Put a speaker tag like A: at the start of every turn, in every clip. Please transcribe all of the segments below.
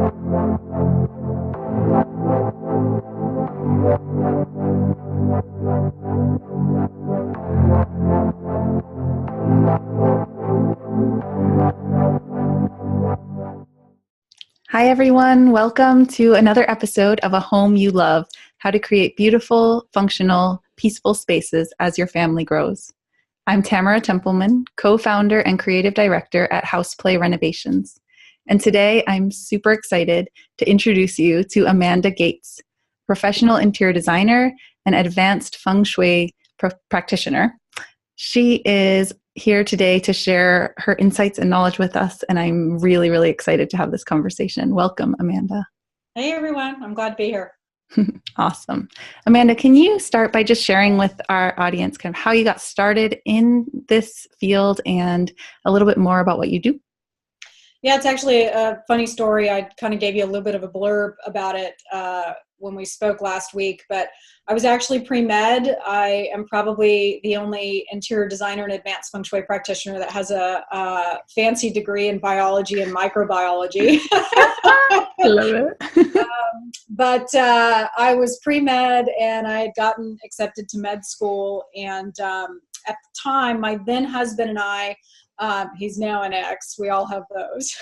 A: Hi, everyone. Welcome to another episode of A Home You Love, how to create beautiful, functional, peaceful spaces as your family grows. I'm Tammy Templeman, co-founder and creative director at Houseplay Renovations. And today I'm super excited to introduce you to Amanda Gates, professional interior designer and advanced Feng Shui practitioner. She is here today to share her insights and knowledge with us, and I'm really, really excited to have this conversation. Welcome, Amanda.
B: Hey, everyone. I'm glad to be here.
A: Awesome. Amanda, can you start by just sharing with our audience kind of how you got started in this field and a little bit more about what you do?
B: Yeah, it's actually a funny story. I kind of gave you a little bit of a blurb about it when we spoke last week, but I was actually pre-med. I am probably the only interior designer and advanced Feng Shui practitioner that has a fancy degree in biology and microbiology.
A: I love it.
B: But I was pre-med and I had gotten accepted to med school. And at the time, my then husband and I, he's now an ex, we all have those.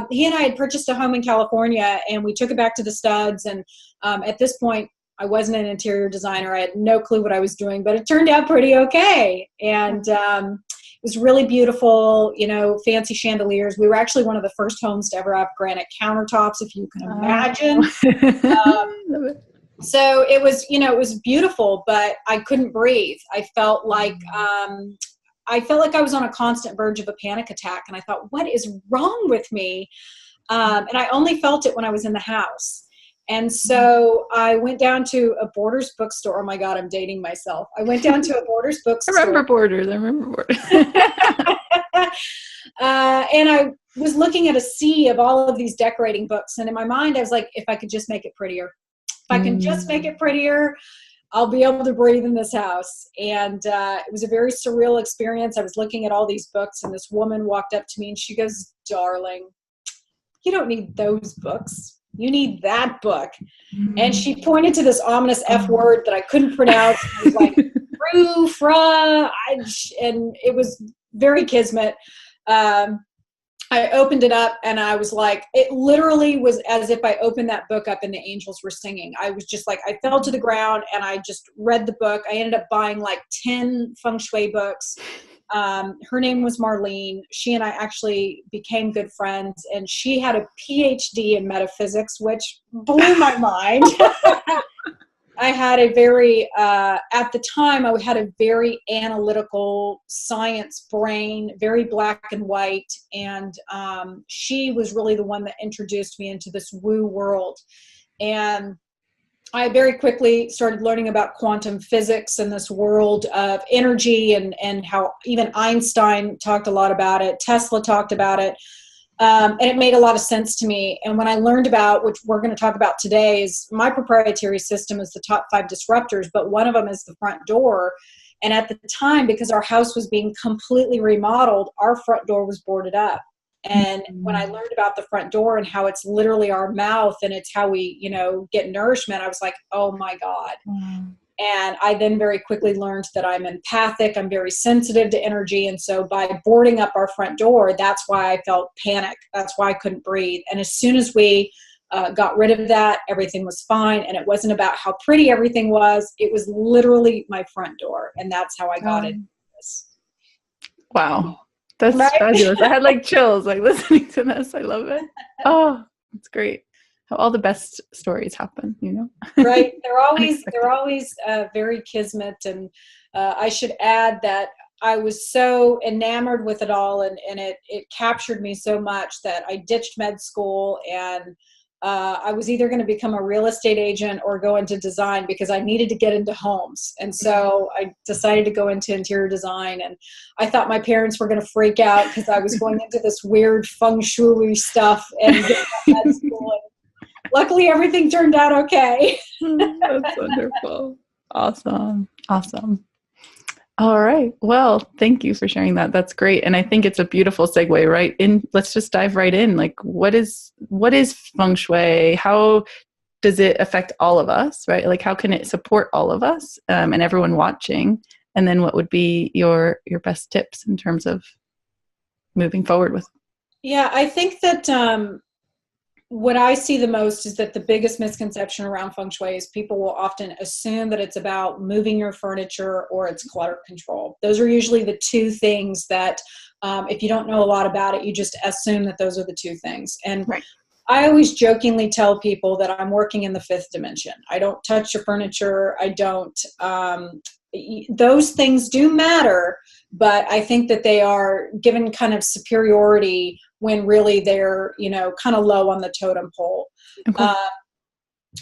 B: He and I had purchased a home in California and we took it back to the studs. And at this point, I wasn't an interior designer. I had no clue what I was doing, but it turned out pretty okay. And it was really beautiful, you know, fancy chandeliers. We were actually one of the first homes to ever have granite countertops, if you can imagine. So it was, you know, it was beautiful, but I couldn't breathe. I felt like I was on a constant verge of a panic attack, and I thought, what is wrong with me? And I only felt it when I was in the house. And I went down to a Borders bookstore. Oh my God, I'm dating myself. I went down to a Borders bookstore.
A: I remember Borders.
B: And I was looking at a sea of all of these decorating books. And in my mind, I was like, if I could just make it prettier. If I can just make it prettier, I'll be able to breathe in this house. And it was a very surreal experience. I was looking at all these books, and this woman walked up to me and she goes, darling, you don't need those books. You need that book. And she pointed to this ominous F word that I couldn't pronounce. I was like, Roo, fra, and it was very kismet. I opened it up and I was like, it literally was as if I opened that book up and the angels were singing. I was just like, I fell to the ground and I just read the book. I ended up buying like 10 Feng Shui books. Her name was Marlene. She and I actually became good friends, and she had a PhD in metaphysics, which blew my mind. I had a very, at the time, I had a very analytical science brain, very black and white. And she was really the one that introduced me into this woo world. And I very quickly started learning about quantum physics and this world of energy, and how even Einstein talked a lot about it. Tesla talked about it. And it made a lot of sense to me. And when I learned about, which we're going to talk about today, is my proprietary system is the top 5 disruptors, but one of them is the front door. And at the time, because our house was being completely remodeled, our front door was boarded up. And when I learned about the front door and how it's literally our mouth and it's how we, you know, get nourishment, I was like, oh my God. And I then very quickly learned that I'm empathic. I'm very sensitive to energy. And so by boarding up our front door, that's why I felt panic. That's why I couldn't breathe. And as soon as we got rid of that, everything was fine. And it wasn't about how pretty everything was. It was literally my front door. And that's how I got into this.
A: Wow. That's fabulous. I had like chills like listening to this. I love it. Oh, it's great. How all the best stories happen, you know?
B: Right. They're always very kismet. And I should add that I was so enamored with it all, and it captured me so much that I ditched med school, and I was either going to become a real estate agent or go into design because I needed to get into homes. And so I decided to go into interior design, and I thought my parents were going to freak out because I was going into this weird Feng Shui stuff and get med school. And luckily everything turned out okay.
A: That's wonderful. Awesome. All right. Well, thank you for sharing that. That's great. And I think it's a beautiful segue right in. Let's just dive right in. Like what is feng shui? How does it affect all of us, right? Like how can it support all of us and everyone watching? And then what would be your best tips in terms of moving forward with?
B: Yeah, I think that what I see the most is that the biggest misconception around feng shui is people will often assume that it's about moving your furniture or it's clutter control. Those are usually the two things that, if you don't know a lot about it, you just assume that those are the two things. And
A: Right.
B: I always jokingly tell people that I'm working in the fifth dimension. I don't touch your furniture. I don't, those things do matter, but I think that they are given kind of superiority when really they're, kind of low on the totem pole.
A: Okay.
B: Uh,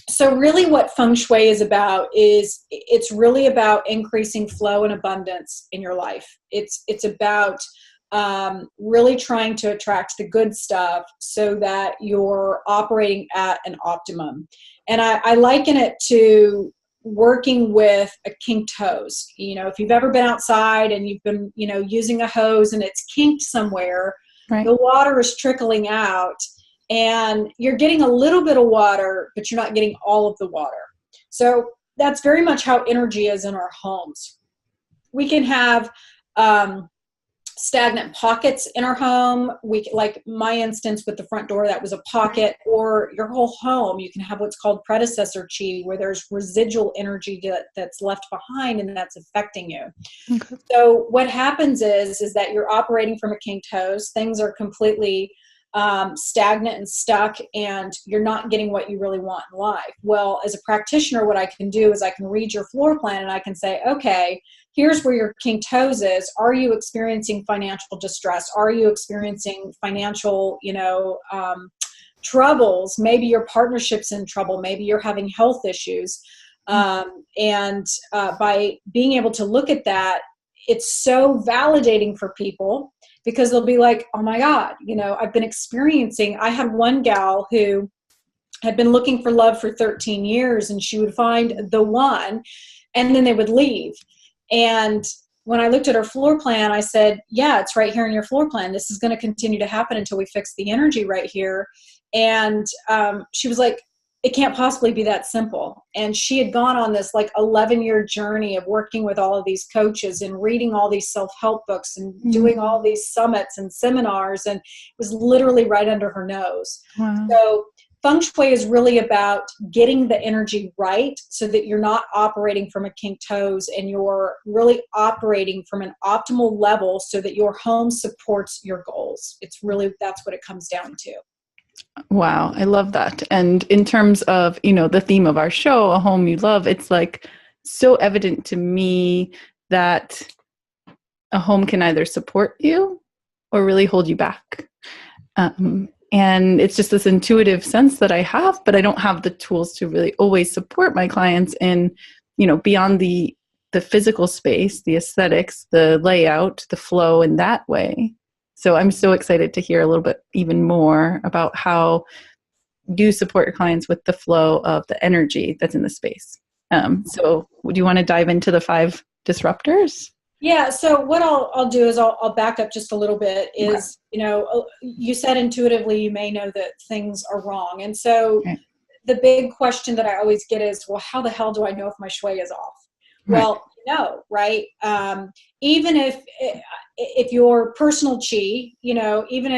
B: so really what feng shui is about is it's really about increasing flow and abundance in your life. It's about really trying to attract the good stuff so that you're operating at an optimum. And I liken it to working with a kinked hose. If you've ever been outside and you've been, using a hose and it's kinked somewhere,
A: Right.
B: the water is trickling out and you're getting a little bit of water, but you're not getting all of the water. So that's very much how energy is in our homes. We can have stagnant pockets in our home. Like my instance with the front door, that was a pocket, or your whole home. You can have what's called predecessor chi, where there's residual energy that's left behind and that's affecting you.
A: Okay.
B: So what happens is that you're operating from a kinked hose. Things are completely stagnant and stuck, and you're not getting what you really want in life. Well, as a practitioner, what I can do is I can read your floor plan and I can say, okay, here's where your kinked hose is. Are you experiencing financial distress? Are you experiencing financial, troubles? Maybe your partnership's in trouble. Maybe you're having health issues. And by being able to look at that, it's so validating for people, because they'll be like, oh my God, I've been experiencing, I had one gal who had been looking for love for 13 years and she would find the one and then they would leave. And when I looked at her floor plan, I said, yeah, it's right here in your floor plan. This is going to continue to happen until we fix the energy right here. And she was like, it can't possibly be that simple. And she had gone on this 11-year journey of working with all of these coaches and reading all these self-help books and doing all these summits and seminars, and it was literally right under her nose.
A: Wow.
B: So feng shui is really about getting the energy right so that you're not operating from a kinked hose, and you're really operating from an optimal level so that your home supports your goals. That's what it comes down to.
A: Wow, I love that. And in terms of, the theme of our show, A Home You Love, it's like so evident to me that a home can either support you or really hold you back. And it's just this intuitive sense that I have, but I don't have the tools to really always support my clients in, beyond the physical space, the aesthetics, the layout, the flow in that way. So I'm so excited to hear a little bit even more about how you support your clients with the flow of the energy that's in the space. So would you want to dive into the 5 disruptors?
B: Yeah. So what I'll do is I'll back up just a little bit. Is, you said intuitively you may know that things are wrong. And so the big question that I always get is, well, how the hell do I know if my shui is off?
A: Right.
B: Well, no, right? Even if your personal chi, even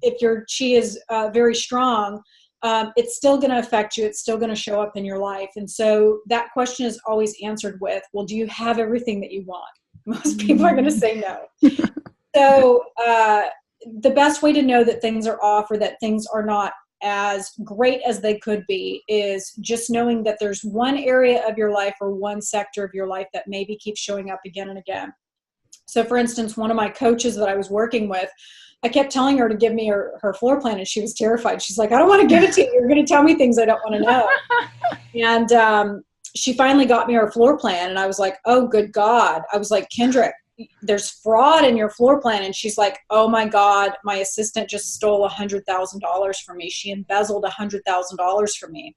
B: if your chi is very strong, it's still going to affect you. It's still going to show up in your life. And so that question is always answered with, well, do you have everything that you want? Most people are going to say no. So the best way to know that things are off or that things are not as great as they could be is just knowing that there's one area of your life or one sector of your life that maybe keeps showing up again and again. So for instance, one of my coaches that I was working with, I kept telling her to give me her floor plan, and she was terrified. She's like, I don't want to give it to you. You're going to tell me things I don't want to know. And she finally got me her floor plan, and I was like, oh, good God. I was like, Kendrick, there's fraud in your floor plan. And she's like, oh my God, my assistant just stole $100,000 from me. She embezzled $100,000 from me.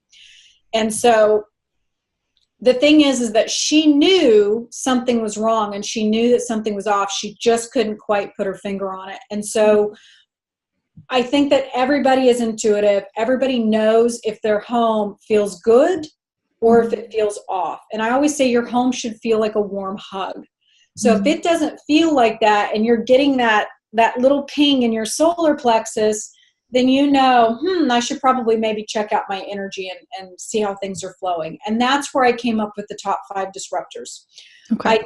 B: And so the thing is that she knew something was wrong and she knew that something was off. She just couldn't quite put her finger on it. And so I think that everybody is intuitive. Everybody knows if their home feels good or if it feels off. And I always say your home should feel like a warm hug. So if it doesn't feel like that and you're getting that little ping in your solar plexus, then you know, I should probably maybe check out my energy and see how things are flowing. And that's where I came up with the top 5 disruptors.
A: Okay.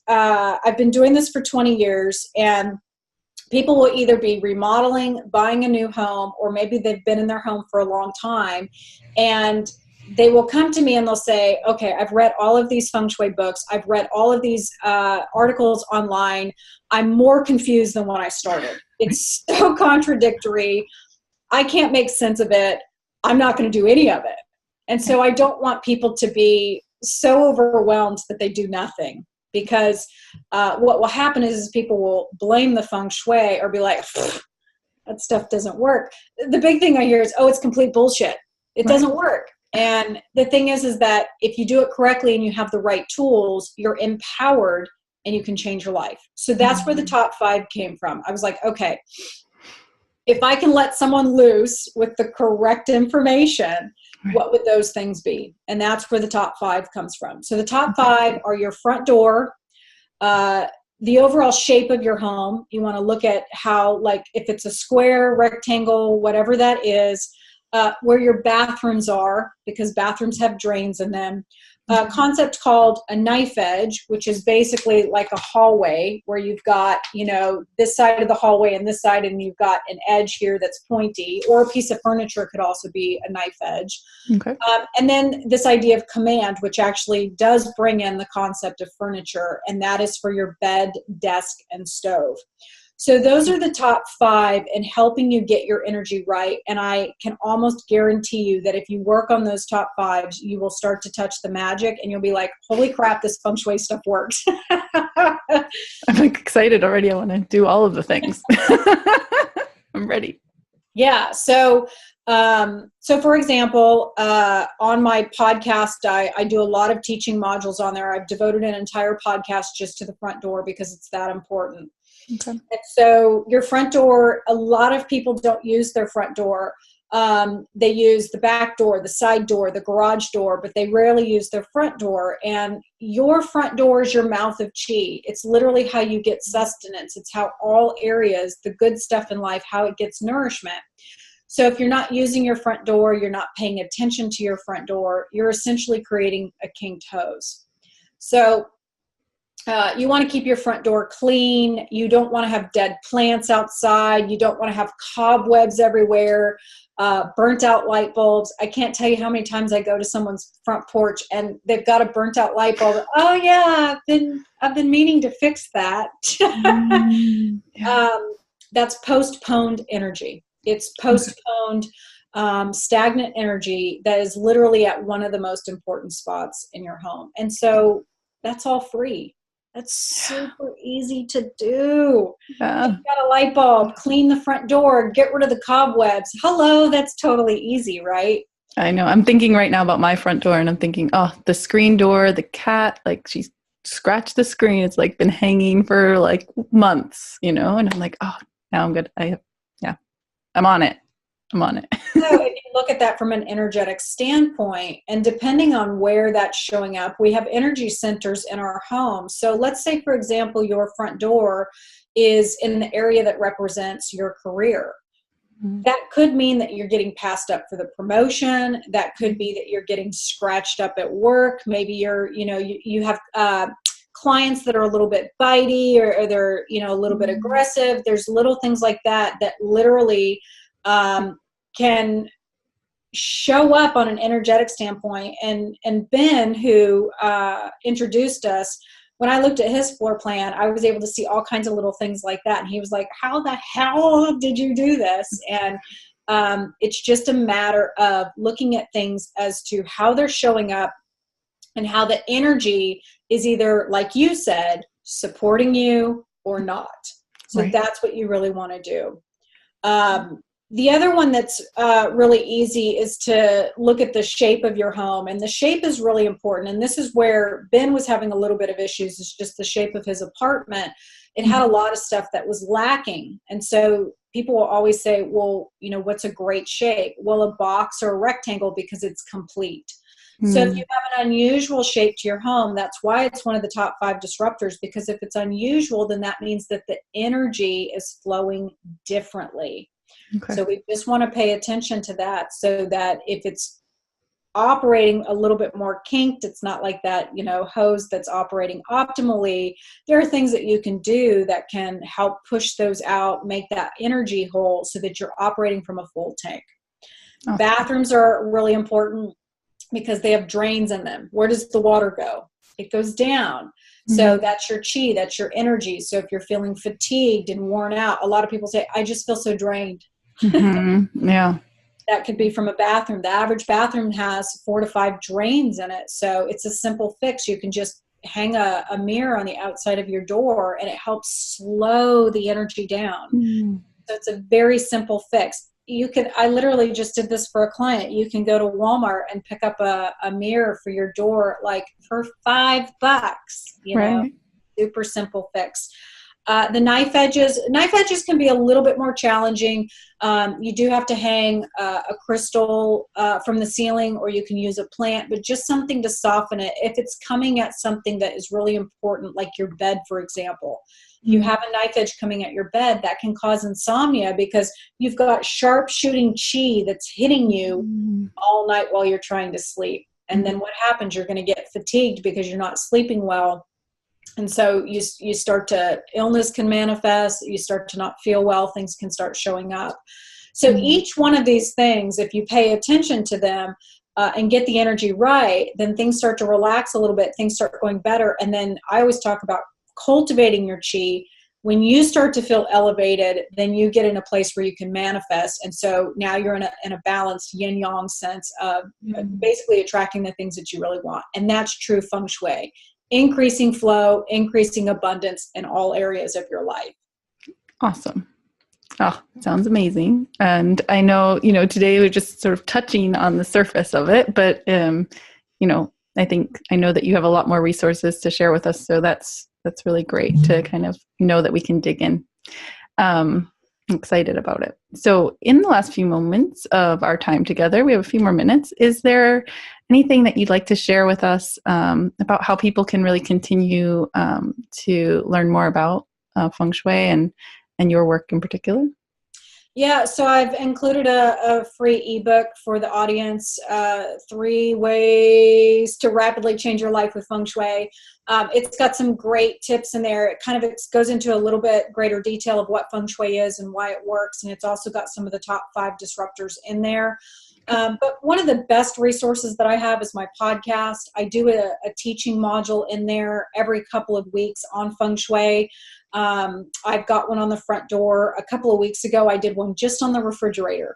B: I've been doing this for 20 years, and people will either be remodeling, buying a new home, or maybe they've been in their home for a long time, and they will come to me and they'll say, okay, I've read all of these Feng Shui books. I've read all of these articles online. I'm more confused than when I started. It's so contradictory. I can't make sense of it. I'm not going to do any of it. And so I don't want people to be so overwhelmed that they do nothing, because what will happen is people will blame the Feng Shui or be like, that stuff doesn't work. The big thing I hear is, oh, it's complete bullshit. It doesn't work. And the thing is that if you do it correctly and you have the right tools, you're empowered and you can change your life. So that's where the top 5 came from. I was like, okay, if I can let someone loose with the correct information, what would those things be? And that's where the top 5 comes from. So the top 5 are your front door, the overall shape of your home. You want to look at how, like, if it's a square, rectangle, whatever that is, where your bathrooms are, because bathrooms have drains in them. A concept called a knife edge, which is basically like a hallway where you've got, this side of the hallway and this side, and you've got an edge here that's pointy, or a piece of furniture could also be a knife edge.
A: Okay.
B: And then this idea of command, which actually does bring in the concept of furniture, and that is for your bed, desk, and stove. So those are the top 5 in helping you get your energy right. And I can almost guarantee you that if you work on those top 5s, you will start to touch the magic and you'll be like, holy crap, this Feng Shui stuff works.
A: I'm excited already. I want to do all of the things. I'm ready.
B: Yeah. So for example, on my podcast, I do a lot of teaching modules on there. I've devoted an entire podcast just to the front door because it's that important. Okay. And so your front door, a lot of people don't use their front door. They use the back door, the side door, the garage door, but they rarely use their front door. And your front door is your mouth of chi. It's literally how you get sustenance. It's how all areas, the good stuff in life, how it gets nourishment. So if you're not using your front door, you're not paying attention to your front door, you're essentially creating a kinked hose. So you want to keep your front door clean. You don't want to have dead plants outside. You don't want to have cobwebs everywhere, burnt out light bulbs. I can't tell you how many times I go to someone's front porch and they've got a burnt out light bulb. Oh yeah, I've been meaning to fix that. That's postponed energy. It's postponed stagnant energy that is literally at one of the most important spots in your home. And so that's all free. That's super easy to do. Yeah. You've got a light bulb, clean the front door, get rid of the cobwebs. Hello, that's totally easy, right?
A: I know. I'm thinking right now about my front door and I'm thinking, oh, the screen door, the cat, like she's scratched the screen. It's like been hanging for like months, and I'm like, oh, now I'm good. I'm on it. So
B: if you look at that from an energetic standpoint, and depending on where that's showing up, we have energy centers in our home. So let's say, for example, your front door is in the area that represents your career. Mm-hmm. That could mean that you're getting passed up for the promotion. That could be that you're getting scratched up at work. Maybe you have clients that are a little bit bitey or they're, a little bit aggressive. There's little things like that literally can show up on an energetic standpoint. And Ben, who introduced us, when I looked at his floor plan, I was able to see all kinds of little things like that. And he was like, how the hell did you do this? And it's just a matter of looking at things as to how they're showing up and how the energy is either, like you said, supporting you or not. So That's what you really want to do. The other one that's really easy is to look at the shape of your home. And the shape is really important. And this is where Ben was having a little bit of issues. It's just the shape of his apartment. It had a lot of stuff that was lacking. And so people will always say, well, what's a great shape? Well, a box or a rectangle, because it's complete. So if you have an unusual shape to your home, that's why it's one of the top 5 disruptors, because if it's unusual, then that means that the energy is flowing differently. Okay. So we just want to pay attention to that, so that if it's operating a little bit more kinked, it's not like that, hose that's operating optimally. There are things that you can do that can help push those out, make that energy whole, so that you're operating from a full tank. Awesome. Bathrooms are really important because they have drains in them. Where does the water go? It goes down. So that's your chi, that's your energy. So if you're feeling fatigued and worn out, a lot of people say, I just feel so drained.
A: Yeah.
B: That could be from a bathroom. The average bathroom has 4 to 5 drains in it. So it's a simple fix. You can just hang a mirror on the outside of your door, and it helps slow the energy down. So it's a very simple fix. I literally just did this for a client. You can go to Walmart and pick up a mirror for your door, like for $5, right. Super simple fix. The knife edges can be a little bit more challenging. You do have to hang a crystal from the ceiling, or you can use a plant, but just something to soften it. If it's coming at something that is really important, like your bed, for example, you have a knife edge coming at your bed, that can cause insomnia because you've got sharp shooting chi that's hitting you all night while you're trying to sleep. And then what happens? You're going to get fatigued because you're not sleeping well. And so you start to, illness can manifest, you start to not feel well, things can start showing up. So each one of these things, if you pay attention to them and get the energy right, then things start to relax a little bit, things start going better. And then I always talk about cultivating your chi. When you start to feel elevated, then you get in a place where you can manifest. And so now you're in a balanced yin-yang sense of basically attracting the things that you really want. And that's true Feng Shui. Increasing flow, increasing abundance in all areas of your life.
A: Awesome. Oh, sounds amazing. And I know, today we're just sort of touching on the surface of it, but, I know that you have a lot more resources to share with us. So that's really great to kind of know that we can dig in. I'm excited about it. So in the last few moments of our time together, we have a few more minutes. Is there anything that you'd like to share with us about how people can really continue to learn more about Feng Shui and your work in particular?
B: Yeah, so I've included a free ebook for the audience, 3 ways to rapidly change your life with Feng Shui. It's got some great tips in there. It kind of goes into a little bit greater detail of what Feng Shui is and why it works. And it's also got some of the top 5 disruptors in there. But one of the best resources that I have is my podcast. I do a teaching module in there every couple of weeks on Feng Shui. I've got one on the front door. A couple of weeks ago, I did one just on the refrigerator,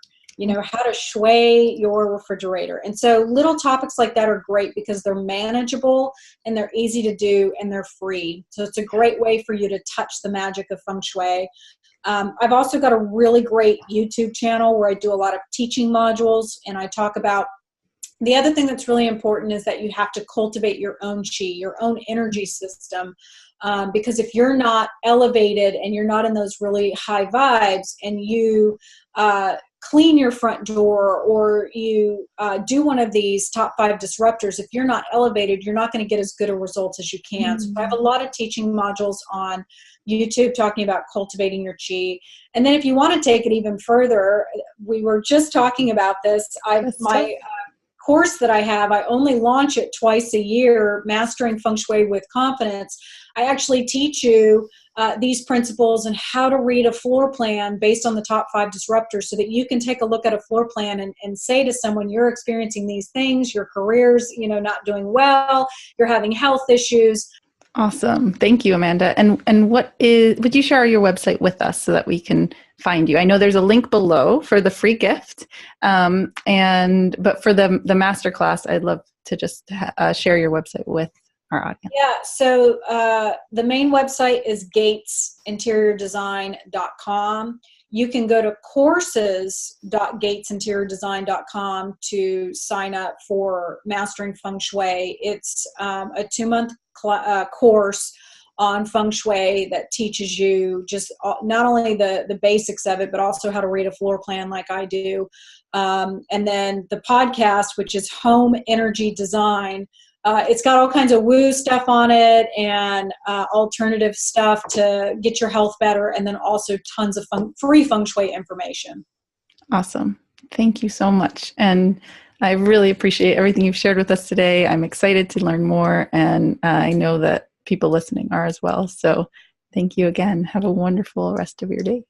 B: how to shui your refrigerator. And so little topics like that are great because they're manageable and they're easy to do and they're free. So it's a great way for you to touch the magic of Feng Shui. I've also got a really great YouTube channel where I do a lot of teaching modules, and I talk about the other thing that's really important is that you have to cultivate your own chi, your own energy system. Because if you're not elevated and you're not in those really high vibes, and you clean your front door or you do one of these top 5 disruptors, if you're not elevated, you're not going to get as good a results as you can. So I have a lot of teaching modules on YouTube talking about cultivating your chi. And then if you want to take it even further, we were just talking about this. My course that I have, I only launch it twice a year, Mastering Feng Shui with Confidence. I actually teach you these principles and how to read a floor plan based on the top 5 disruptors so that you can take a look at a floor plan and say to someone, you're experiencing these things, your career's, not doing well, you're having health issues.
A: Awesome. Thank you, Amanda. And would you share your website with us so that we can find you? I know there's a link below for the free gift. But for the masterclass, I'd love to just share your website with our audience.
B: Yeah. So the main website is gatesinteriordesign.com. you can go to courses.gatesinteriordesign.com to sign up for Mastering Feng Shui. It's a 2-month course on Feng Shui that teaches you just not only the basics of it, but also how to read a floor plan like I do. And then the podcast, which is Home Energy Design. It's got all kinds of woo stuff on it and alternative stuff to get your health better, and then also tons of free Feng Shui information.
A: Awesome. Thank you so much. And I really appreciate everything you've shared with us today. I'm excited to learn more, and I know that people listening are as well. So thank you again. Have a wonderful rest of your day.